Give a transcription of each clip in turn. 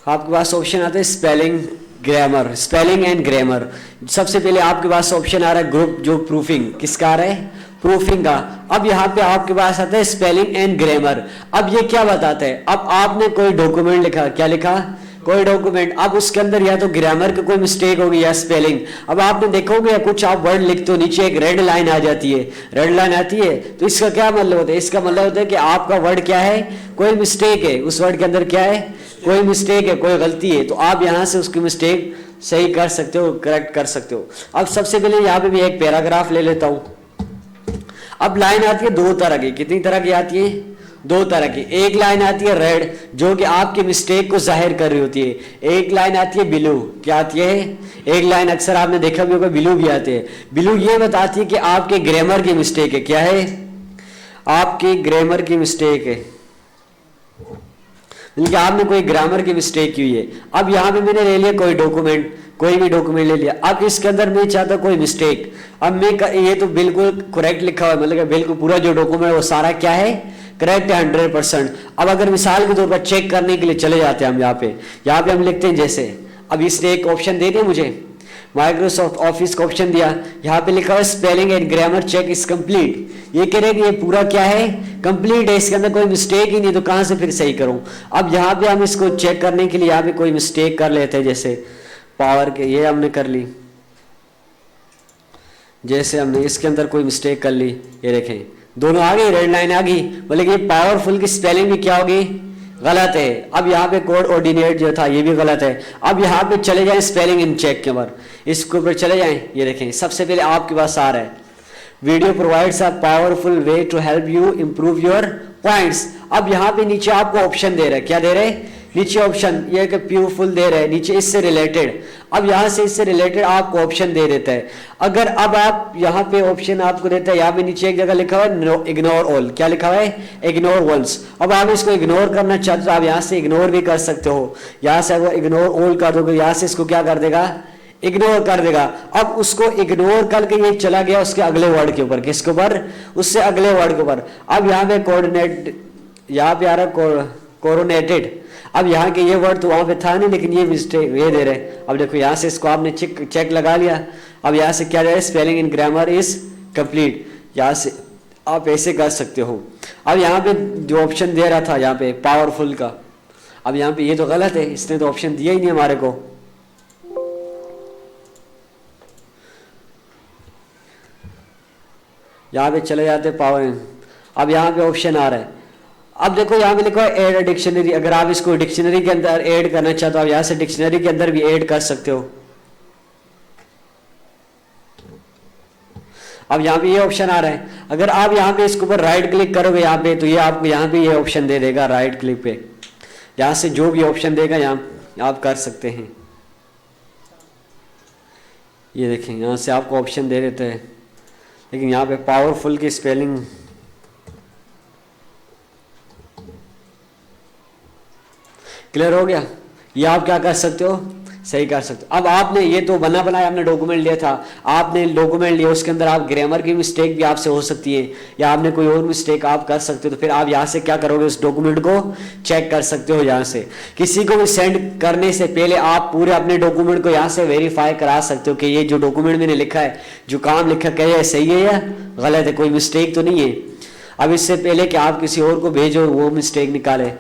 आपके पास ऑप्शन आता है spelling grammar, spelling and grammar. सबसे पहले आपके पास ऑप्शन आ रहा है ग्रुप जो प्रूफिंग, किसका आ रहा है, प्रूफिंग का। अब यहाँ पे आपके पास आता है स्पेलिंग एंड ग्रामर। अब ये क्या बताता है, अब आपने कोई डॉक्यूमेंट लिखा, क्या लिखा, कोई डॉक्यूमेंट, अब उसके अंदर या तो ग्रामर की कोई मिस्टेक होगी या स्पेलिंग। अब आपने देखोगे कुछ आप वर्ड लिखते हो, नीचे एक रेड लाइन आ जाती है, रेड लाइन आती है, तो इसका क्या मतलब होता है, इसका मतलब होता है कि आपका वर्ड क्या है, कोई मिस्टेक है, उस वर्ड के अंदर क्या है, कोई मिस्टेक है, कोई गलती है। तो आप यहां से उसकी मिस्टेक सही कर सकते हो, करेक्ट कर सकते हो। अब सबसे पहले यहां पे मैं एक पैराग्राफ ले लेता हूं। अब लाइन आती है दो तरह की, कितनी तरह की आती है, दो तरह की। एक लाइन आती है रेड जो कि आपकी मिस्टेक को जाहिर कर रही होती है, एक लाइन आती है ब्लू, क्या आती है, एक लाइन अक्सर आपने देखा भी होगा ब्लू भी आते हैं। ब्लू ये बताती है कि आपके ग्रामर की मिस्टेक है, क्या है, आपकी ग्रामर की मिस्टेक है, मतलब आपने कोई ग्रामर की मिस्टेक की हुई है। अब यहां पे मैंने ले लिया कोई डॉक्यूमेंट, कोई भी डॉक्यूमेंट ले लिया। अब इसके अंदर मैं चाहता कोई मिस्टेक, अब मैं ये तो बिल्कुल करेक्ट लिखा हुआ है, मतलब बिल्कुल पूरा जो डॉक्यूमेंट है वो सारा क्या है, करेक्ट है 100%। अब अगर मिसाल के तौर पर चेक करने के लिए चले जाते हैं हम यहाँ पे हम लिखते हैं जैसे, अब इसने एक ऑप्शन दे दिया मुझे, माइक्रोसॉफ्ट ऑफिस का ऑप्शन दिया, यहाँ पे लिखा हुआ spelling and grammar check is complete. ये कह रहे कि ये पूरा क्या है, कंप्लीट है, इसके अंदर कोई मिस्टेक ही नहीं, तो कहां से फिर सही करूं। अब यहाँ पे हम इसको चेक करने के लिए यहाँ पे कोई मिस्टेक कर लेते हैं, जैसे पावर के ये हमने कर ली, जैसे हमने इसके अंदर कोई मिस्टेक कर ली, ये देखें दोनों आ गई, रेड लाइन आ गई, बोले कि पावरफुल की स्पेलिंग भी क्या होगी, गलत है। अब यहाँ पे कोड ऑर्डिनेट जो था ये भी गलत है। अब यहाँ पे चले जाएं स्पेलिंग इन चेक के ऊपर, इसके ऊपर चले जाएं, ये देखें सबसे पहले आपके पास आ रहा है video provides a powerful way to help you improve your points. अब यहाँ पे नीचे आपको ऑप्शन दे रहा है, क्या दे रहे हैं, नीचे ऑप्शन ये कि प्यूरफुल दे रहे हैं, नीचे इससे रिलेटेड। अब यहाँ से इससे रिलेटेड आपको ऑप्शन दे देता है। अगर अब आप यहाँ पे ऑप्शन आपको देता है, यहाँ पे नीचे एक जगह लिखा हुआ है इग्नोर ऑल, क्या लिखा हुआ है, इग्नोर वंस। अब आप इसको इग्नोर करना चाहते हो, आप यहाँ से इग्नोर भी कर सकते हो, यहाँ से अगर इग्नोर ऑल कर दोगे, यहाँ से इसको क्या कर देगा, इग्नोर कर देगा। अब उसको इग्नोर करके ये चला गया उसके अगले वर्ड के ऊपर, किसके ऊपर, उससे अगले वर्ड के ऊपर। अब यहाँ पे कोऑर्डिनेट, यहाँ पे आ रहा है कोरोनेटेड। अब यहाँ के ये वर्ड तो वहां पे था नहीं, लेकिन ये मिस्टेक ये दे रहे। अब देखो यहाँ से इसको आपने चेक लगा लिया। अब यहाँ से क्या दे रहा है, spelling in grammar is complete, यहाँ से आप ऐसे कर सकते हो। अब यहाँ पे जो ऑप्शन दे रहा था यहाँ पे पावरफुल का, अब यहाँ पे ये तो गलत है, इसने तो ऑप्शन दिया ही नहीं हमारे को। यहाँ पे चले जाते पावर, अब यहाँ पे ऑप्शन आ रहा है। अब देखो यहाँ पे लिखा है ऐड अ डिक्शनरी, अगर आप इसको डिक्शनरी के अंदर ऐड करना चाहते हो, आप यहाँ से डिक्शनरी के अंदर भी ऐड कर सकते हो। अब यहाँ पे ये ऑप्शन आ रहा है, अगर आप यहाँ पे इसके ऊपर राइट क्लिक करोगे यहाँ पे, तो ये आपको यहाँ पे ये ऑप्शन दे देगा राइट क्लिक पे, यहाँ से जो भी ऑप्शन देगा यहाँ आप कर सकते हैं। ये देखें यहाँ से आपको ऑप्शन दे देते हैं, लेकिन यहाँ पे पावरफुल की स्पेलिंग क्लियर हो गया। ये आप क्या कर सकते हो, सही कर सकते हो। अब आपने ये तो बना बनाया आपने डॉक्यूमेंट लिया था, आपने डॉक्यूमेंट लिया, उसके अंदर आप ग्रामर की मिस्टेक भी आपसे हो सकती है, या आपने कोई और मिस्टेक आप कर सकते हो, तो फिर आप यहाँ से क्या करोगे, उस डॉक्यूमेंट को चेक कर सकते हो। यहाँ से किसी को भी सेंड करने से पहले आप पूरे अपने डॉक्यूमेंट को यहाँ से वेरीफाई करा सकते हो कि ये जो डॉक्यूमेंट मैंने लिखा है, जो काम लिखा क्या है, सही है या गलत है, कोई मिस्टेक तो नहीं है। अब इससे पहले कि आप किसी और को भेजो वो मिस्टेक निकाले।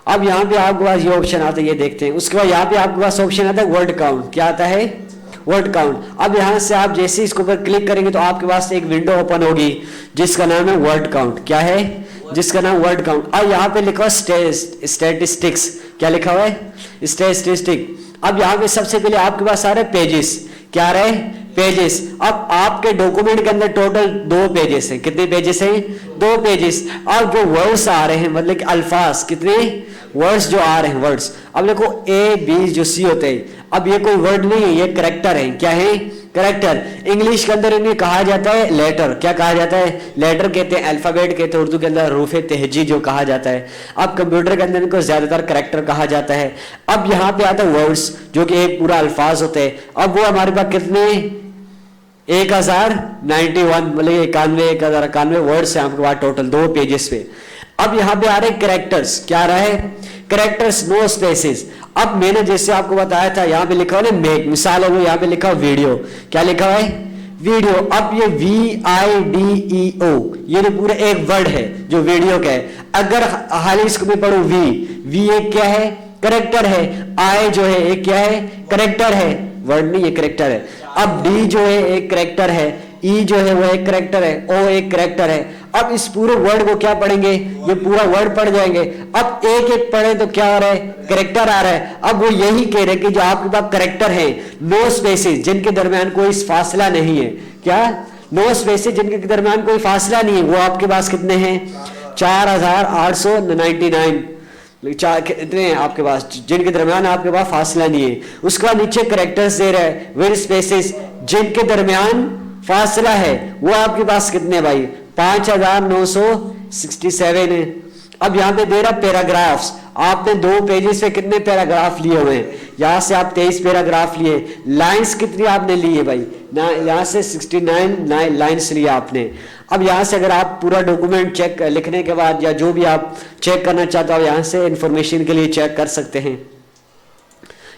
अब यहाँ पे आपके पास ये ऑप्शन आता है, ये देखते हैं। उसके बाद यहाँ पे आपके पास ऑप्शन आता है वर्ड काउंट, क्या आता है, वर्ड काउंट। अब यहाँ से आप जैसे इसके ऊपर क्लिक करेंगे तो आपके पास एक विंडो ओपन होगी जिसका नाम है वर्ड काउंट, क्या है, जिसका नाम वर्ड काउंट। अब यहाँ पे लिखा हुआ स्टैटिस्टिक्स, क्या लिखा हुआ है, स्टैटिस्टिक। अब यहाँ पे सबसे पहले आपके पास आ रहा है पेजेस, क्या आ रहा है, पेजेस। अब आपके डॉक्यूमेंट के अंदर टोटल 2 पेजेस हैं, कितने पेजेस हैं, 2 पेजेस। अब जो वर्ड्स आ रहे हैं, मतलब कि अल्फाज, कितने वर्ड्स जो आ रहे हैं, वर्ड्स। अब देखो ए बी जो सी होते हैं, अब ये कोई वर्ड नहीं है, ये करेक्टर है, क्या है, करेक्टर। इंग्लिश के अंदर इन्हें कहा जाता है लेटर, क्या कहा जाता है, लेटर कहते हैं, अल्फाबेट कहते हैं, उर्दू के अंदर हरूफ तहजी जो कहा जाता है। अब कंप्यूटर के अंदर इनको ज्यादातर करेक्टर कहा जाता है। अब यहाँ पे आता है वर्ड्स जो कि एक पूरा अल्फाज होते हैं। अब वो हमारे पास कितने, 1091, मतलब 1091 वर्ड्स है आपके पास टोटल 2 पेजेस पे। अब यहाँ पे आ रहे कैरेक्टर्स, क्या आ रहा है, कैरेक्टर्स नो स्पेसेस। अब मैंने जैसे आपको बताया था यहाँ पे लिखा हुआ ना मेक, मिसाल है वो यहाँ पे लिखा हुआ वीडियो, क्या लिखा हुआ है वीडियो। अब ये VIDEO ये तो पूरा एक वर्ड है जो वीडियो का है। अगर हाल इसको भी पढ़ो V एक क्या है करेक्टर है, I जो है एक क्या है करेक्टर है, वर्ड नहीं ये करेक्टर है। अब D जो है एक करेक्टर है, E जो है वो एक करेक्टर है, O एक करेक्टर है। अब इस पूरे वर्ड को क्या पढ़ेंगे, ये पूरा वर्ड पढ़ जाएंगे। अब एक एक पढ़े तो क्या आ रहा है करेक्टर आ रहा है। अब वो यही कह रहे कि जो आपके पास करेक्टर है नो स्पेसेस जिनके दरमियान कोई फासला नहीं है, क्या नो स्पेसेस जिनके दरमियान कोई फासला नहीं है, वो आपके पास कितने हैं 4899 इतने हैं आपके पास जिनके दरमियान आपके पास फासला नहीं है। उसके बाद नीचे करेक्टर्स दे रहा है विद स्पेसेस जिनके दरमियान फासला है, वो आपके पास कितने भाई 5967 है। अब यहां पे दे रहा पैराग्राफ्स, आपने 2 पेजेस पे कितने पैराग्राफ लिए हुए हैं, यहां से आप 23 पैराग्राफ लिए। लाइंस कितनी आपने ली है भाई ना, यहां से 69 लाइंस लिए आपने। अब यहां से अगर आप पूरा डॉक्यूमेंट चेक लिखने के बाद या जो भी आप चेक करना चाहते हो यहां से इंफॉर्मेशन के लिए चेक कर सकते हैं,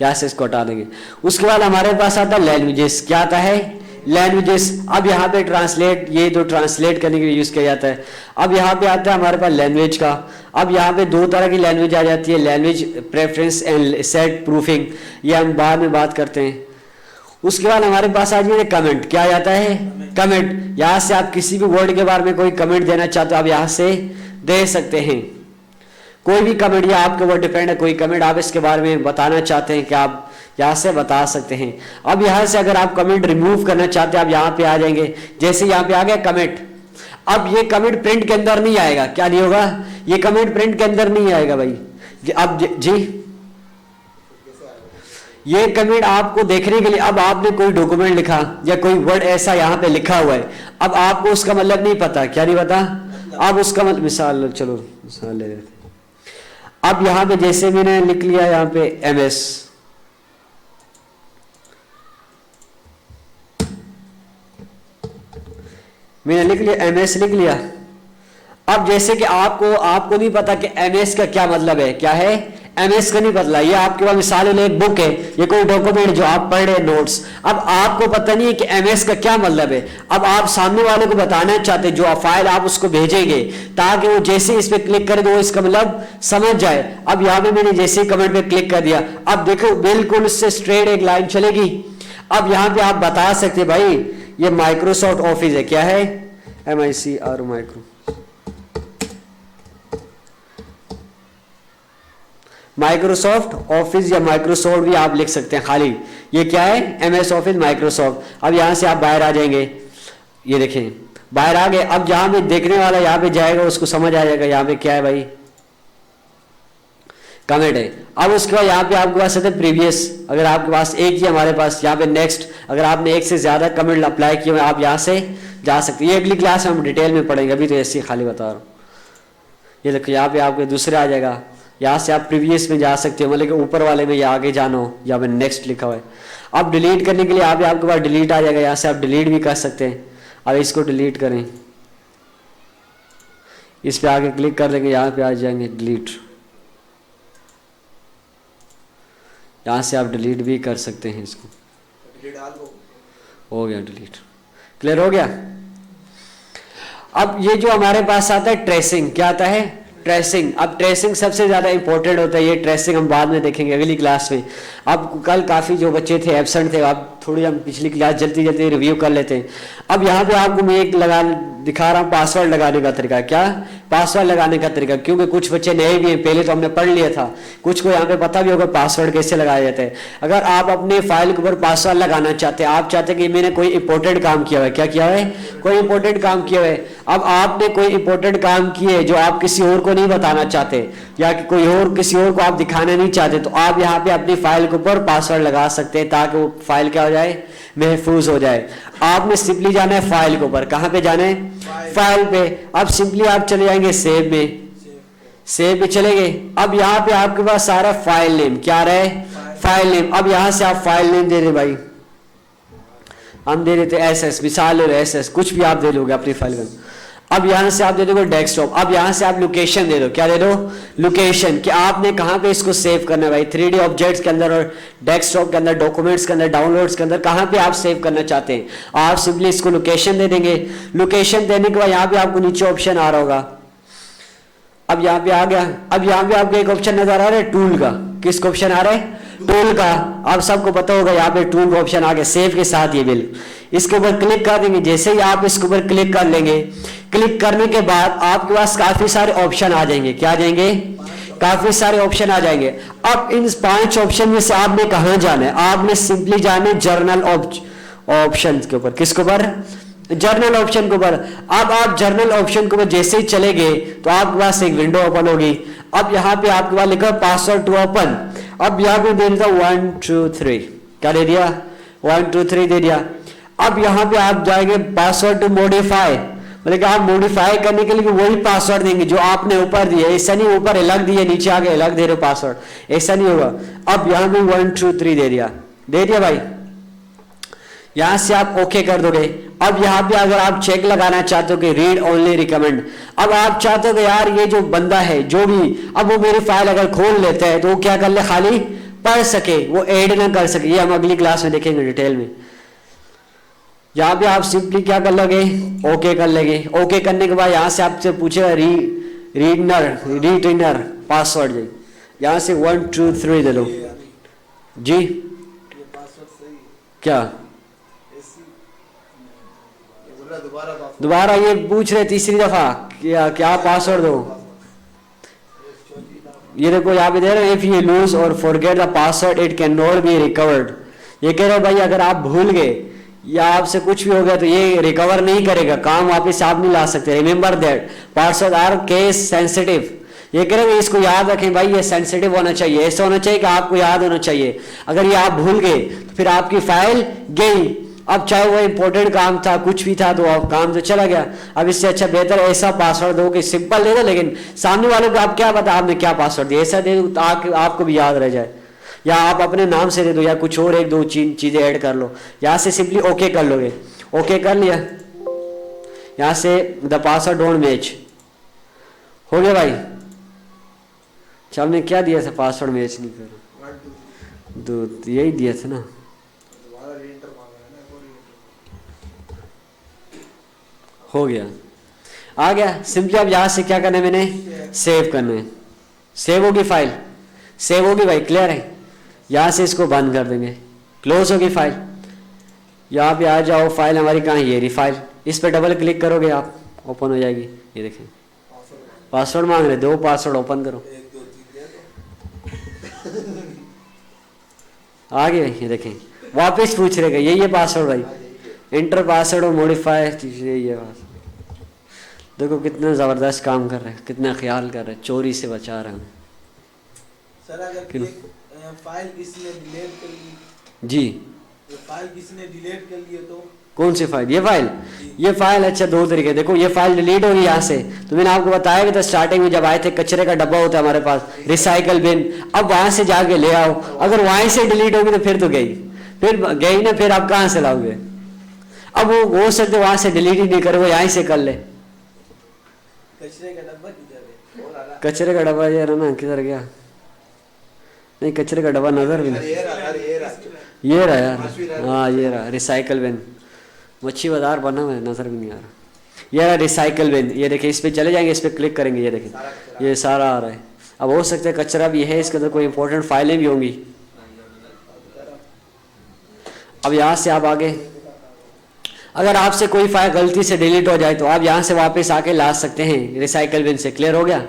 यहां से इसको हटा देंगे। उसके बाद हमारे पास आता है लैंग्वेजेस, क्या आता है लैंग्वेजेस। अब यहाँ पे ट्रांसलेट, ये तो ट्रांसलेट करने के लिए यूज किया जाता है। अब यहाँ पे आता है हमारे पास लैंग्वेज का। अब यहाँ पे 2 तरह की लैंग्वेज आ जाती है, language preference and set proofing, ये हम बाद में बात करते हैं। उसके बाद हमारे पास आ जाए कमेंट, क्या आता है कमेंट। यहाँ से आप किसी भी वर्ड के बारे में कोई कमेंट देना चाहते हो आप यहाँ से दे सकते हैं, कोई भी कमेंट, या आपके ऊपर डिपेंड है, कोई कमेंट आप इसके बारे में बताना चाहते हैं कि आप यहाँ से बता सकते हैं। अब यहाँ से अगर आप कमेंट रिमूव करना चाहते हैं आप यहाँ पे आ जाएंगे, जैसे यहाँ पे आ गया कमेंट। अब ये कमेंट प्रिंट के अंदर नहीं आएगा, क्या नहीं होगा ये कमेंट प्रिंट के अंदर नहीं आएगा भाई। अब जी ये कमेंट आपको देखने के लिए, अब आपने कोई डॉक्यूमेंट लिखा या कोई वर्ड ऐसा यहाँ पे लिखा हुआ है, अब आपको उसका मतलब नहीं पता, क्या नहीं पता, अब उसका मतलब मिसाल, चलो मिसाल ले लेते। अब यहाँ पे जैसे मैंने लिख लिया यहाँ पे MS, मैंने लिख लिया MS लिख लिया। अब जैसे कि आपको नहीं पता कि MS का क्या मतलब है, क्या है MS का नहीं पता, ये आपके पास मिसाल एक बुक है, ये कोई डॉक्यूमेंट जो आप पढ़ रहे हैं नोट्स, अब आपको पता नहीं है कि MS का क्या मतलब है। अब आप सामने वाले को बताना चाहते हैं, जो फाइल आप उसको भेजेंगे ताकि वो जैसे इस पे क्लिक करे तो वो इसका मतलब समझ जाए। अब यहाँ पे मैंने जैसे कमेंट पे क्लिक कर दिया, अब देखो बिल्कुल इससे स्ट्रेट एक लाइन चलेगी। अब यहाँ पे आप बता सकते भाई ये माइक्रोसॉफ्ट ऑफिस है, क्या है MICR माइक्रोसॉफ्ट ऑफिस या माइक्रोसॉफ्ट भी आप लिख सकते हैं खाली, ये क्या है MS ऑफिस माइक्रोसॉफ्ट। अब यहां से आप बाहर आ जाएंगे, ये देखें बाहर आ गए। अब जहां पे देखने वाला यहाँ पे जाएगा उसको समझ आ जाएगा यहाँ पे क्या है भाई कमेंट है। अब उसके बाद यहाँ पे आपके पास है प्रीवियस, अगर आपके पास एक ही हमारे पास यहाँ पे नेक्स्ट, अगर आपने एक से ज्यादा कमेंट अप्लाई किए हुए आप यहाँ से जा सकते हैं। ये अगली क्लास में हम डिटेल में पढ़ेंगे, अभी तो ऐसे ही खाली बता रहा हूँ। ये देखो यहाँ पे आपके दूसरे आ जाएगा, यहाँ से आप प्रीवियस में जा सकते हो, मतलब कि ऊपर वाले में या आगे जाना हो, यहाँ पे नेक्स्ट लिखा हुआ है। अब डिलीट करने के लिए आपके पास डिलीट आ जाएगा, यहाँ से आप डिलीट भी कर सकते हैं। अब इसको डिलीट करें, इस पे आगे क्लिक कर देंगे, यहाँ पे आ जाएंगे डिलीट, यहाँ से आप डिलीट भी कर सकते हैं इसको। हो गया डिलीट, क्लियर हो गया। अब ये जो हमारे पास आता है ट्रेसिंग, क्या आता है ट्रेसिंग। अब ट्रेसिंग सबसे ज्यादा इंपॉर्टेंट होता है, ये ट्रेसिंग हम बाद में देखेंगे अगली क्लास में। अब कल काफी जो बच्चे थे एब्सेंट थे, अब थोड़ी हम पिछली क्लास जल्दी जल्दी रिव्यू कर लेते हैं। अब यहाँ पे आपको मैं एक दिखा रहा हूँ पासवर्ड लगाने का तरीका, क्या पासवर्ड लगाने का तरीका, क्योंकि कुछ बच्चे नए भी हैं, पहले तो हमने पढ़ लिया था, कुछ को यहाँ पे पता भी होगा पासवर्ड कैसे लगाया जाता है। अगर आप अपने फाइल के ऊपर पासवर्ड लगाना चाहते हैं, आप चाहते हैं कि मैंने कोई इंपॉर्टेंट काम किया हुआ है, क्या किया हुआ है कोई इंपॉर्टेंट काम किया हुआ है। अब आपने कोई इंपॉर्टेंट काम किए जो आप किसी और को नहीं बताना चाहते या कि कोई और किसी और को आप दिखाना नहीं चाहते, तो आप यहाँ पे अपनी फाइल के ऊपर पासवर्ड लगा सकते हैं ताकि वो फाइल क्या हो जाए महफूज हो जाए। आपने सिंपली जाना है फाइल के ऊपर, कहां पे जाना है फाइल पे। अब सिंपली आप चले जाएंगे सेव में, सेव पे चले गए। अब यहाँ पे आपके पास सारा फाइल नेम, क्या रहे फाइल नेम। अब यहां से आप फाइल नेम दे रहे भाई, हम दे देते SS, मिसाल SS, कुछ भी आप दे लोगे अपनी फाइल में। अब यहां से आप दे दो डेस्कटॉप। अब यहां से आप लोकेशन दे दो, क्या दे दो, लोकेशन, कि आपने कहां पे इसको सेव करना है भाई, 3D ऑब्जेक्ट्स के अंदर और डेस्कटॉप के अंदर, डॉक्यूमेंट्स के अंदर, डाउनलोड्स के अंदर, कहां पे आप सेव करना चाहते हैं। आप सिंपली इसको लोकेशन दे देंगे। लोकेशन देने के बाद यहां पे आपको नीचे ऑप्शन आ रहा होगा, अब यहां पे आ गया। अब यहां पे आपको एक ऑप्शन नजर आ रहा है टूल का, किसका ऑप्शन आ रहा है, टूल का। आप सबको पता होगा यहाँ पे टूल का ऑप्शन आ गया, सेव के साथ ये बिल, इसके ऊपर क्लिक कर देंगे। जैसे ही आप इसके ऊपर क्लिक कर लेंगे, क्लिक करने के बाद आपके पास काफी सारे ऑप्शन आ जाएंगे, क्या आ जाएंगे, काफी सारे ऑप्शन आ जाएंगे। अब इन 5 ऑप्शन में से आपने कहां जाना है, आपने सिंपली जाना है जर्नल ऑप्शन के ऊपर, किसके ऊपर, जर्नल ऑप्शन के ऊपर। अब आप जर्नल ऑप्शन के ऊपर जैसे ही चले गए तो आपके पास एक विंडो ओपन होगी। अब यहाँ पे आपके पास लिखा पासवर्ड टू ओपन। अब यहाँ पे दे दिया 1 2 3, क्या दे दिया, 1 2 3 दे दिया। अब यहाँ पे आप जाएंगे पासवर्ड टू मॉडिफाई, मतलब आप मॉडिफाई करने के लिए वही पासवर्ड देंगे जो आपने ऊपर दिया, ऐसा नहीं ऊपर अलग दिया नीचे आगे अलग दे रहे हो पासवर्ड, ऐसा नहीं होगा। अब यहाँ पे 1 2 3 दे दिया भाई, यहां से आप ओके कर दोगे। अब यहाँ पे अगर आप चेक लगाना चाहते हो कि रीड ओनली रिकमेंड, अब आप चाहते हो कि यार ये जो बंदा है जो भी, अब वो मेरी फाइल अगर खोल लेता है तो वो क्या कर ले, खाली पढ़ सके, वो ऐड ना कर सके। ये हम अगली क्लास में देखेंगे डिटेल में। यहाँ पे आप सिंपली क्या कर लोगे, ओके कर लेंगे। ओके करने के बाद यहाँ से आपसे पूछेगा रीटनर पासवर्ड जी, यहाँ से 1 2 3 दे दो जी। क्या दोबारा ये पूछ रहे तीसरी दफा क्या पासवर्ड दो। ये देखो यहाँ पे दे रहे हैं इफ यू लूज और forget the password it can not be recovered. ये कह रहे भाई अगर आप भूल गए या आपसे कुछ भी हो गया तो ये रिकवर नहीं करेगा, काम वापस आप नहीं ला सकते। Remember that password are case sensitive. ये कह रहे हैं इसको याद रखें भाई, ये सेंसिटिव होना चाहिए, ऐसा होना चाहिए कि आपको याद होना चाहिए। अगर ये आप भूल गए तो फिर आपकी फाइल गई। अब चाहे वो इंपॉर्टेंट काम था कुछ भी था तो अब काम तो चला गया। अब इससे अच्छा बेहतर ऐसा पासवर्ड दो कि सिंपल दे दो, लेकिन सामने वालों को आप क्या पता आपने क्या पासवर्ड दिया, ऐसा दे दो ताकि आपको भी याद रह जाए। या आप अपने नाम से दे दो या कुछ और एक दो चीजें ऐड कर लो। यहाँ से सिंपली ओके कर लोगे, ओके कर लिया। यहाँ से द पासवर्ड डोंट मैच हो गया भाई। चल हमने क्या दिया था, पासवर्ड मैच नहीं करो, तो यही दिया था ना। हो गया, आ गया। सिंपली अब यहाँ से क्या करना है, मैंने सेव करना है। सेव होगी फाइल, सेव होगी भाई, क्लियर है। यहाँ से इसको बंद कर देंगे, क्लोज होगी फाइल। यहाँ पे आ जाओ, फाइल हमारी कहाँ है, ये रही फाइल। इस पर डबल क्लिक करोगे आप, ओपन हो जाएगी। ये देखें पासवर्ड मांग रहे, दो पासवर्ड ओपन करो, आ गए। ये देखें वापस पूछ रहेगा यही है पासवर्ड भाई, इंटर पासवर्ड और मॉडिफाई, यही है पासवर्ड। देखो कितना ज़बरदस्त काम कर रहे हैं, कितना ख्याल कर रहे हैं, चोरी से बचा रहे हैं। सर अगर फाइल किसी ने डिलीट कर ली जी, फाइल किसी ने डिलीट कर लिया तो कौन सी फाइल, ये फाइल अच्छा दो तरीके। देखो ये फाइल डिलीट होगी यहाँ से, तो मैंने आपको बताया भी था स्टार्टिंग में जब आए थे, कचरे का डब्बा होता है हमारे पास, रिसाइकल बिन। अब वहां से जाके ले आओ, अगर वहीं से डिलीट होगी तो फिर तो गई, फिर गई ना, फिर आप कहाँ से लाओगे। अब वो हो सकते वहां से डिलीट ही नहीं करे, वो यहीं से कर ले। कचरे का डब्बा किधर है, कचरे का डब्बा ये रहा ना, किधर गया, नहीं कचरे का डब्बा नजर भी नहीं, ये रहा यार, हाँ ये रहा रिसाइकल बिन, मच्छी बाजार बना हुआ है, नजर भी नहीं आ रहा। ये रहा रिसाइकल बिन, ये देखिए इस पे चले जाएंगे, इस पे क्लिक करेंगे, ये देखें ये सारा आ रहा है। अब हो सकता है कचरा भी है, इसके अंदर कोई इंपॉर्टेंट फाइलें भी होंगी। अब यहाँ से आप आगे, अगर आपसे कोई फाइल गलती से डिलीट हो जाए तो आप यहाँ से वापस आके ला सकते हैं रिसाइकल बिन से। क्लियर हो गया।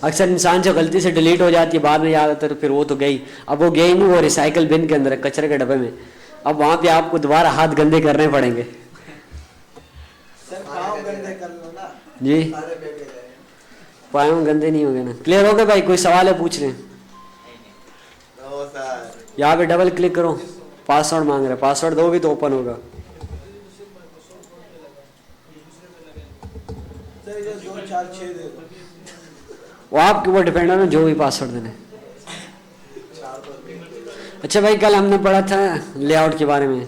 अक्सर इंसान से गलती से डिलीट हो जाती है, बाद में याद आता है तो फिर वो तो गई, अब वो गई नहीं, वो रिसाइकल बिन के अंदर है, कचरे के डब्बे में। अब वहाँ पे आपको दोबारा हाथ गंदे करने पड़ेंगे। सर पाँव गंदे कर लो ना जी, पाँव गंदे नहीं होंगे ना। क्लियर हो गया भाई, कोई सवाल है पूछ रहे हैं। यहाँ पे डबल क्लिक करो, पासवर्ड मांग रहे, पासवर्ड दोगे तो ओपन होगा। वो आपके ऊपर डिपेंड है ना, जो भी पासवर्ड देना है। अच्छा भाई, कल हमने पढ़ा था लेआउट के बारे में।